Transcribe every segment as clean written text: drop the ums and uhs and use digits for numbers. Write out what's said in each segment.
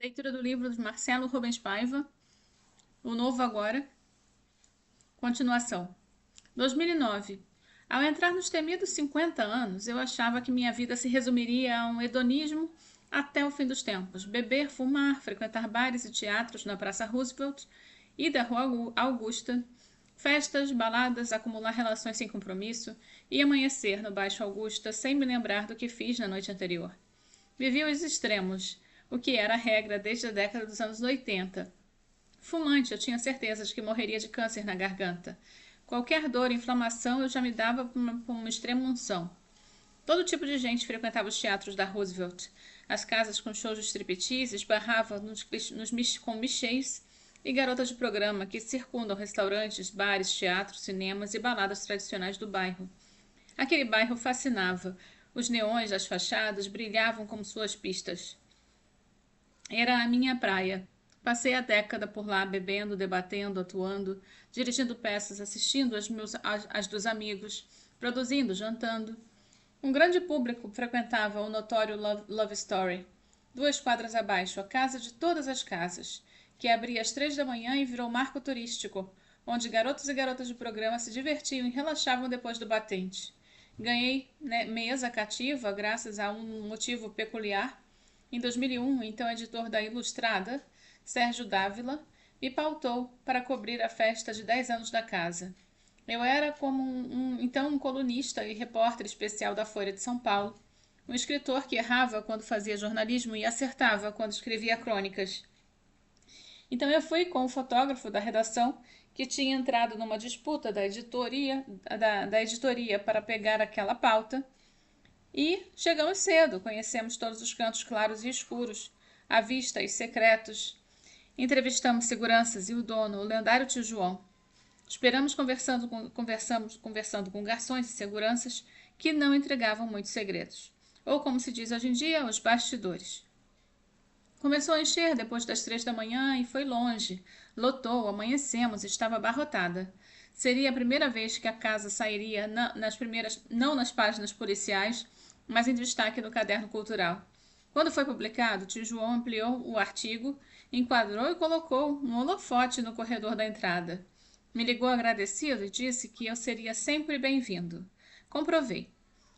Leitura do livro de Marcelo Rubens Paiva, O Novo Agora, continuação. 2009. Ao entrar nos temidos 50 anos, eu achava que minha vida se resumiria a um hedonismo até o fim dos tempos. Beber, fumar, frequentar bares e teatros na Praça Roosevelt e da Rua Augusta, festas, baladas, acumular relações sem compromisso e amanhecer no Baixo Augusta sem me lembrar do que fiz na noite anterior. Vivi os extremos, o que era a regra desde a década dos anos 80. Fumante, eu tinha certeza de que morreria de câncer na garganta. Qualquer dor, inflamação, eu já me dava por uma extrema unção. Todo tipo de gente frequentava os teatros da Roosevelt. As casas com shows de striptease esbarravam com michês e garotas de programa que circundam restaurantes, bares, teatros, cinemas e baladas tradicionais do bairro. Aquele bairro fascinava. Os neões das fachadas brilhavam como suas pistas. Era a minha praia. Passei a década por lá, bebendo, debatendo, atuando, dirigindo peças, assistindo às dos amigos, produzindo, jantando. Um grande público frequentava o notório Love Story, 2 quadras abaixo, a casa de todas as casas, que abria às 3 da manhã e virou marco turístico, onde garotos e garotas de programa se divertiam e relaxavam depois do batente. Ganhei mesa cativa graças a um motivo peculiar. Em 2001, então editor da Ilustrada, Sérgio Dávila, me pautou para cobrir a festa de 10 anos da casa. Eu era como um colunista e repórter especial da Folha de São Paulo, um escritor que errava quando fazia jornalismo e acertava quando escrevia crônicas. Então eu fui com o fotógrafo da redação que tinha entrado numa disputa da editoria para pegar aquela pauta e chegamos cedo, conhecemos todos os cantos claros e escuros, avistas secretos, entrevistamos seguranças e o dono, o lendário tio João. Esperamos conversando com garçons e seguranças que não entregavam muitos segredos. Ou, como se diz hoje em dia, os bastidores. Começou a encher depois das 3 da manhã e foi longe. Lotou, amanhecemos, estava abarrotada. Seria a primeira vez que a casa sairia não nas páginas policiais, mas em destaque no caderno cultural. Quando foi publicado, tio João ampliou o artigo, enquadrou e colocou um holofote no corredor da entrada. Me ligou agradecido e disse que eu seria sempre bem-vindo. Comprovei.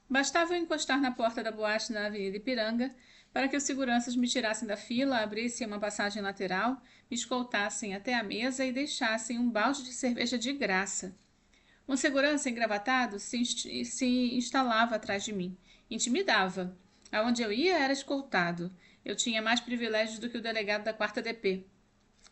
Bastava eu encostar na porta da boate na Avenida Ipiranga para que os seguranças me tirassem da fila, abrissem uma passagem lateral, me escoltassem até a mesa e deixassem um balde de cerveja de graça. Um segurança engravatado se instalava atrás de mim. Intimidava. Aonde eu ia era escoltado. Eu tinha mais privilégios do que o delegado da 4ª DP.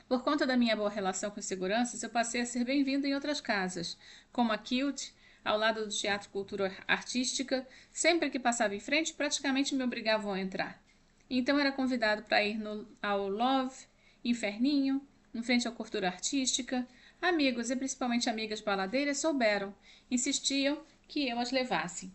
Por conta da minha boa relação com os seguranças, eu passei a ser bem-vindo em outras casas, como a Kilt, ao lado do Teatro Cultura Artística. Sempre que passava em frente, praticamente me obrigavam a entrar. Então era convidado para ir ao Love, Inferninho, em frente à Cultura Artística. Amigos, e principalmente amigas baladeiras, souberam, insistiam que eu as levasse.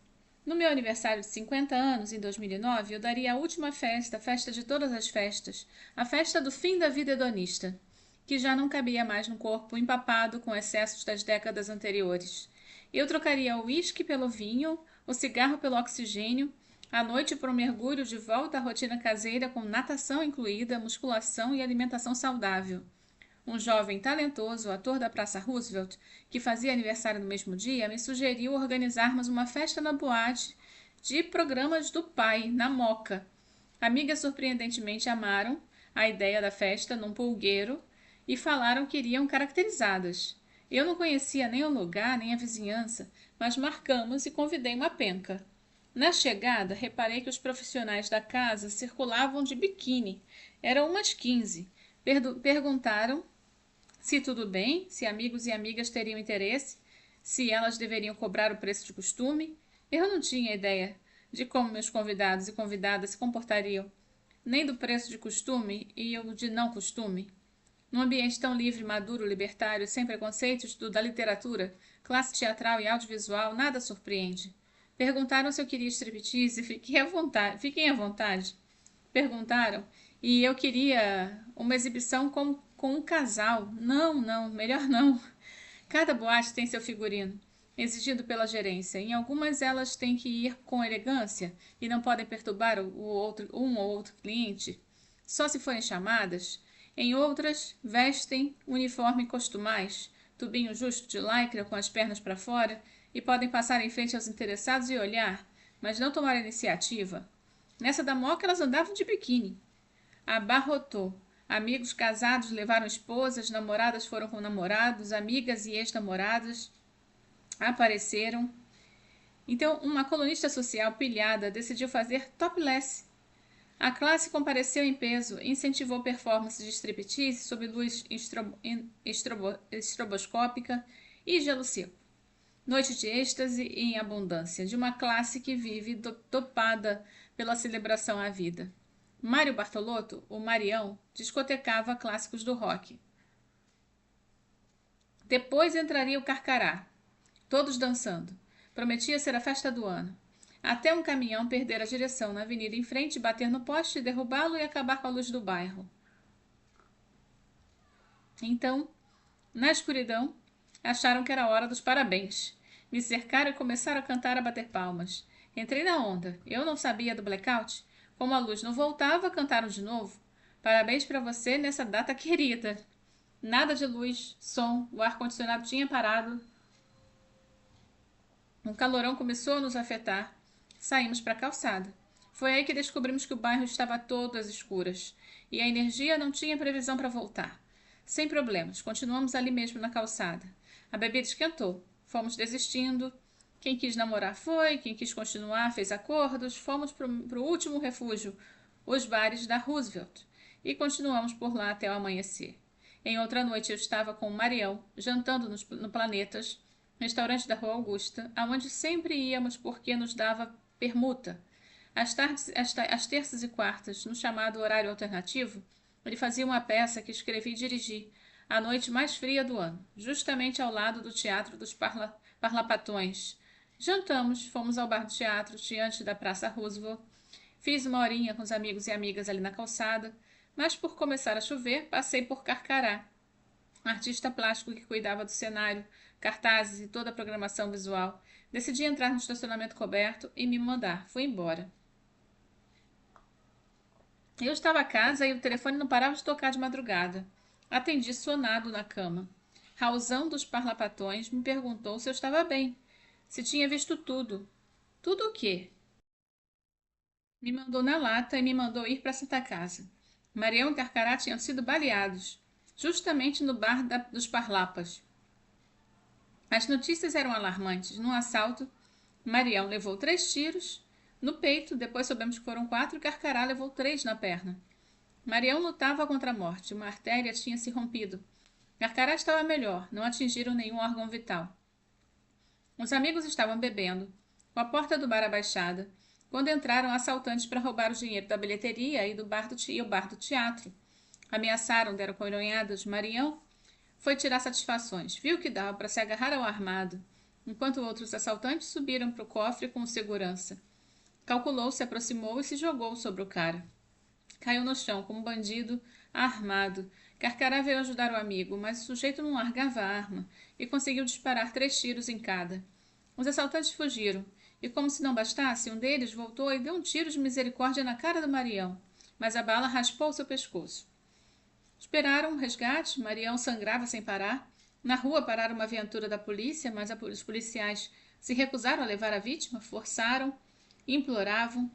No meu aniversário de 50 anos, em 2009, eu daria a última festa, a festa de todas as festas, a festa do fim da vida hedonista, que já não cabia mais no corpo empapado com excessos das décadas anteriores. Eu trocaria o uísque pelo vinho, o cigarro pelo oxigênio, a noite por um mergulho de volta à rotina caseira com natação incluída, musculação e alimentação saudável. Um jovem talentoso, ator da Praça Roosevelt, que fazia aniversário no mesmo dia, me sugeriu organizarmos uma festa na boate de programas do pai, na Moca. Amigas surpreendentemente amaram a ideia da festa num pulgueiro e falaram que iriam caracterizadas. Eu não conhecia nem o lugar, nem a vizinhança, mas marcamos e convidei uma penca. Na chegada, reparei que os profissionais da casa circulavam de biquíni. Eram umas 15. Perguntaram se tudo bem, se amigos e amigas teriam interesse, se elas deveriam cobrar o preço de costume. Eu não tinha ideia de como meus convidados e convidadas se comportariam, nem do preço de costume e o de não costume. Num ambiente tão livre, maduro, libertário, sem preconceitos da literatura, classe teatral e audiovisual, nada surpreende. Perguntaram se eu queria striptease e fiquem à vontade. Perguntaram e eu queria uma exibição com um casal. Não, melhor não. Cada boate tem seu figurino, exigido pela gerência. Em algumas elas têm que ir com elegância e não podem perturbar um ou outro cliente. só se forem chamadas. Em outras, vestem uniforme costumais, tubinho justo de lycra com as pernas para fora, e podem passar em frente aos interessados e olhar, mas não tomar iniciativa. Nessa da Moca elas andavam de biquíni. Abarrotou. Amigos casados levaram esposas, namoradas foram com namorados, amigas e ex-namoradas apareceram. Então, uma colunista social pilhada decidiu fazer topless. A classe compareceu em peso, incentivou performances de striptease sob luz estroboscópica e gelo seco. Noite de êxtase e em abundância, de uma classe que vive dopada pela celebração à vida. Mário Bartolotto, o Marião, discotecava clássicos do rock. Depois entraria o Carcará, todos dançando. Prometia ser a festa do ano. Até um caminhão perder a direção na avenida em frente, bater no poste, derrubá-lo e acabar com a luz do bairro. Então, na escuridão, acharam que era a hora dos parabéns. Me cercaram e começaram a cantar, a bater palmas. Entrei na onda. Eu não sabia do blackout. Como a luz não voltava, cantaram de novo. Parabéns para você nessa data querida. Nada de luz, som, o ar-condicionado tinha parado. Um calorão começou a nos afetar. Saímos para a calçada. Foi aí que descobrimos que o bairro estava todo às escuras e a energia não tinha previsão para voltar. Sem problemas, continuamos ali mesmo na calçada. A bebida esquentou. Fomos desistindo. Quem quis namorar foi, quem quis continuar fez acordos. Fomos para o último refúgio, os bares da Roosevelt, e continuamos por lá até o amanhecer. Em outra noite eu estava com o Marião, jantando no Planetas, restaurante da Rua Augusta, aonde sempre íamos porque nos dava permuta. Às terças e quartas, no chamado horário alternativo, ele fazia uma peça que escrevi e dirigi, a noite mais fria do ano, justamente ao lado do Teatro dos Parlapatões. Jantamos, fomos ao bar do teatro, diante da Praça Roosevelt. Fiz uma horinha com os amigos e amigas ali na calçada, mas por começar a chover, passei por Carcará, artista plástico que cuidava do cenário, cartazes e toda a programação visual. Decidi entrar no estacionamento coberto e me mandar. Fui embora. Eu estava a casa e o telefone não parava de tocar de madrugada. Atendi sonado na cama. Raulzão dos Parlapatões me perguntou se eu estava bem, se tinha visto tudo. Tudo o quê? Me mandou na lata e me mandou ir para Santa Casa. Marião e Carcará tinham sido baleados, justamente no bar dos Parlapas. As notícias eram alarmantes. Num assalto, Marião levou 3 tiros no peito, depois soubemos que foram 4 e Carcará levou 3 na perna. Marião lutava contra a morte, uma artéria tinha se rompido. Carcará estava melhor, não atingiram nenhum órgão vital. Os amigos estavam bebendo, com a porta do bar abaixada, quando entraram assaltantes para roubar o dinheiro da bilheteria e o bar do teatro. Ameaçaram, deram coronhadas. Marião foi tirar satisfações. Viu que dava para se agarrar ao armado, enquanto outros assaltantes subiram para o cofre com segurança. Calculou, se aproximou e se jogou sobre o cara. Caiu no chão como um bandido armado. Carcará veio ajudar o amigo, mas o sujeito não largava a arma e conseguiu disparar 3 tiros em cada. Os assaltantes fugiram, e como se não bastasse, um deles voltou e deu um tiro de misericórdia na cara do Marião, mas a bala raspou seu pescoço. Esperaram um resgate, Marião sangrava sem parar. Na rua pararam uma viatura da polícia, mas os policiais se recusaram a levar a vítima, forçaram, imploravam.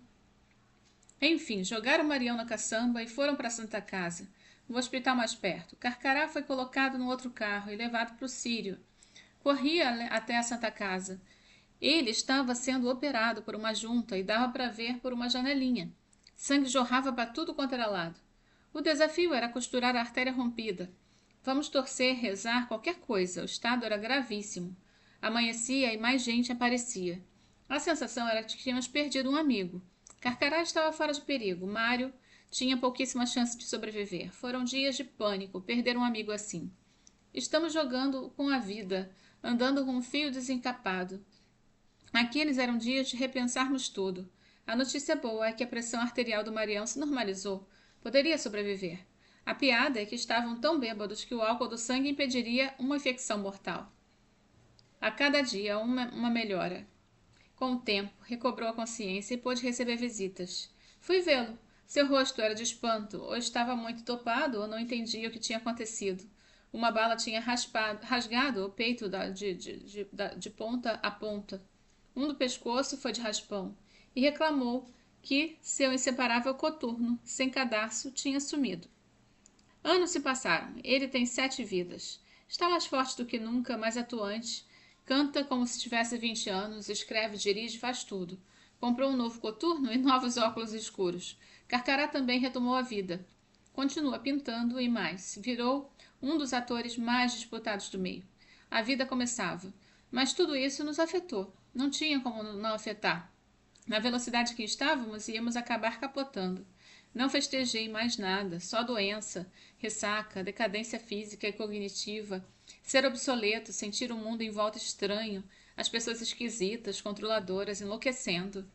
Enfim, jogaram Marião na caçamba e foram para a Santa Casa, no hospital mais perto. Carcará foi colocado no outro carro e levado para o Sírio. Corria até a Santa Casa. Ele estava sendo operado por uma junta e dava para ver por uma janelinha. Sangue jorrava para tudo quanto era lado. O desafio era costurar a artéria rompida. Vamos torcer, rezar, qualquer coisa. O estado era gravíssimo. Amanhecia e mais gente aparecia. A sensação era de que tínhamos perdido um amigo. Carcará estava fora de perigo. Mário tinha pouquíssima chance de sobreviver. Foram dias de pânico, perder um amigo assim. Estamos jogando com a vida, andando com um fio desencapado. Aqueles eram dias de repensarmos tudo. A notícia boa é que a pressão arterial do Marião se normalizou. Poderia sobreviver. A piada é que estavam tão bêbados que o álcool do sangue impediria uma infecção mortal. A cada dia, uma melhora. Com o tempo, recobrou a consciência e pôde receber visitas. Fui vê-lo. Seu rosto era de espanto, ou estava muito topado, ou não entendia o que tinha acontecido. Uma bala tinha rasgado o peito de ponta a ponta. Um do pescoço foi de raspão, e reclamou que seu inseparável coturno, sem cadarço, tinha sumido. Anos se passaram. Ele tem 7 vidas. Está mais forte do que nunca, mais atuante. Canta como se tivesse 20 anos, escreve, dirige, faz tudo. Comprou um novo coturno e novos óculos escuros. Carcará também retomou a vida. Continua pintando e mais. Virou um dos atores mais disputados do meio. A vida começava. Mas tudo isso nos afetou. Não tinha como não afetar. Na velocidade que estávamos, íamos acabar capotando. Não festejei mais nada, só doença, ressaca, decadência física e cognitiva, ser obsoleto, sentir o mundo em volta estranho, as pessoas esquisitas, controladoras, enlouquecendo.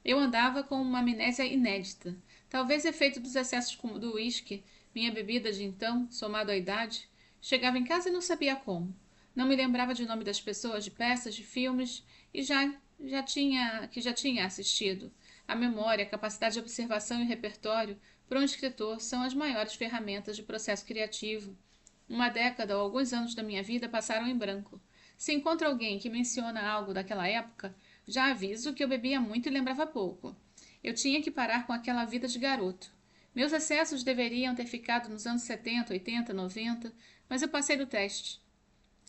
Eu andava com uma amnésia inédita, talvez efeito dos excessos do uísque, minha bebida de então, somado à idade. Chegava em casa e não sabia como. Não me lembrava de nome das pessoas, de peças, de filmes, e já tinha assistido. A memória, a capacidade de observação e o repertório, para um escritor, são as maiores ferramentas de processo criativo. Uma década ou alguns anos da minha vida passaram em branco. Se encontro alguém que menciona algo daquela época, já aviso que eu bebia muito e lembrava pouco. Eu tinha que parar com aquela vida de garoto. Meus excessos deveriam ter ficado nos anos 70, 80, 90, mas eu passei do teste.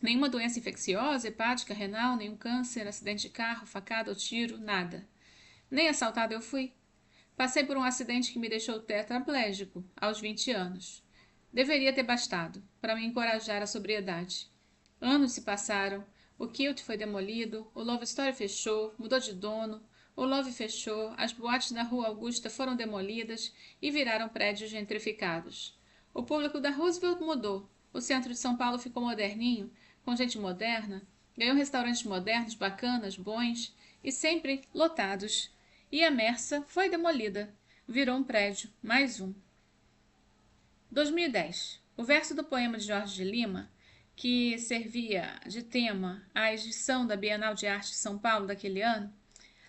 Nenhuma doença infecciosa, hepática, renal, nenhum câncer, acidente de carro, facada ou tiro, nada. Nem assaltada eu fui. Passei por um acidente que me deixou tetraplégico aos 20 anos. Deveria ter bastado para me encorajar à sobriedade. Anos se passaram, o Kilt foi demolido, o Love Story fechou, mudou de dono, o Love fechou, as boates na Rua Augusta foram demolidas e viraram prédios gentrificados. O público da Roosevelt mudou, o centro de São Paulo ficou moderninho, com gente moderna, ganhou restaurantes modernos, bacanas, bons e sempre lotados. E a Mersa foi demolida, virou um prédio, mais um. 2010. O verso do poema de Jorge de Lima, que servia de tema à edição da Bienal de Arte de São Paulo daquele ano,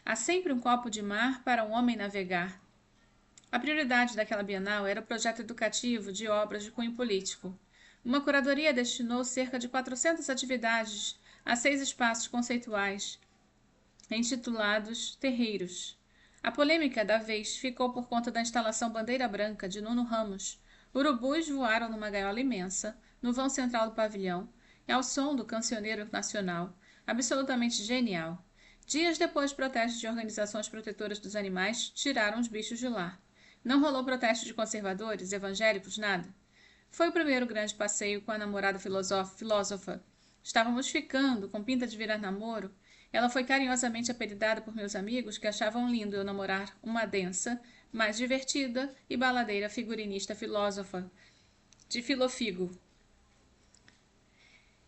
há sempre um copo de mar para um homem navegar. A prioridade daquela Bienal era o projeto educativo de obras de cunho político. Uma curadoria destinou cerca de 400 atividades a 6 espaços conceituais, intitulados Terreiros. A polêmica da vez ficou por conta da instalação Bandeira Branca de Nuno Ramos. Urubus voaram numa gaiola imensa, no vão central do pavilhão, e ao som do cancioneiro nacional, absolutamente genial. Dias depois, protestos de organizações protetoras dos animais tiraram os bichos de lá. Não rolou protesto de conservadores, evangélicos, nada. Foi o primeiro grande passeio com a namorada filósofa. Estávamos ficando, com pinta de virar namoro. Ela foi carinhosamente apelidada por meus amigos, que achavam lindo eu namorar uma densa, mais divertida e baladeira figurinista filósofa, de Filofigo.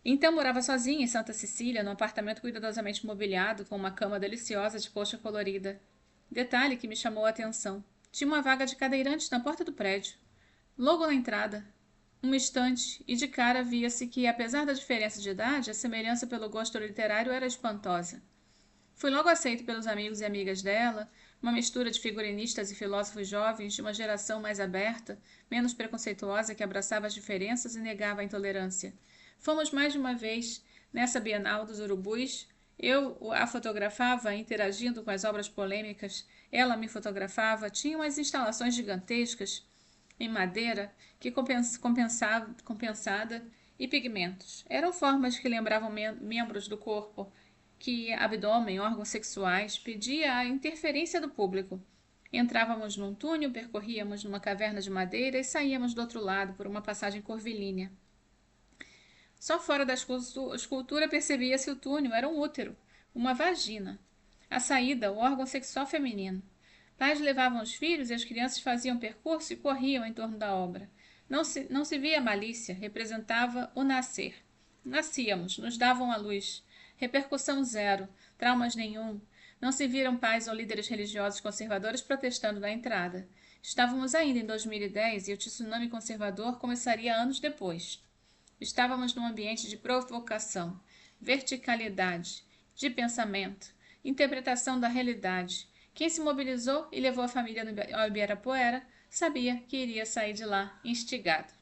Então morava sozinha em Santa Cecília, num apartamento cuidadosamente mobiliado, com uma cama deliciosa de coxa colorida. Detalhe que me chamou a atenção. Tinha uma vaga de cadeirantes na porta do prédio. Logo na entrada, uma estante, e de cara via-se que, apesar da diferença de idade, a semelhança pelo gosto literário era espantosa. Fui logo aceito pelos amigos e amigas dela, uma mistura de figurinistas e filósofos jovens de uma geração mais aberta, menos preconceituosa, que abraçava as diferenças e negava a intolerância. Fomos mais de uma vez nessa Bienal dos Urubus. Eu a fotografava interagindo com as obras polêmicas, ela me fotografava, tinha umas instalações gigantescas em madeira que compensada e pigmentos. Eram formas que lembravam membros do corpo, que abdômen, órgãos sexuais, pedia a interferência do público. Entrávamos num túnel, percorríamos numa caverna de madeira e saíamos do outro lado por uma passagem curvilínea. Só fora da escultura percebia-se o túnel era um útero, uma vagina. A saída, o órgão sexual feminino. Pais levavam os filhos e as crianças faziam percurso e corriam em torno da obra. Não se via malícia, representava o nascer. Nascíamos, nos davam a luz. Repercussão zero, traumas nenhum. Não se viram pais ou líderes religiosos conservadores protestando na entrada. Estávamos ainda em 2010 e o tsunami conservador começaria anos depois. Estávamos num ambiente de provocação, verticalidade, de pensamento, interpretação da realidade. Quem se mobilizou e levou a família ao Ibirapuera sabia que iria sair de lá instigado.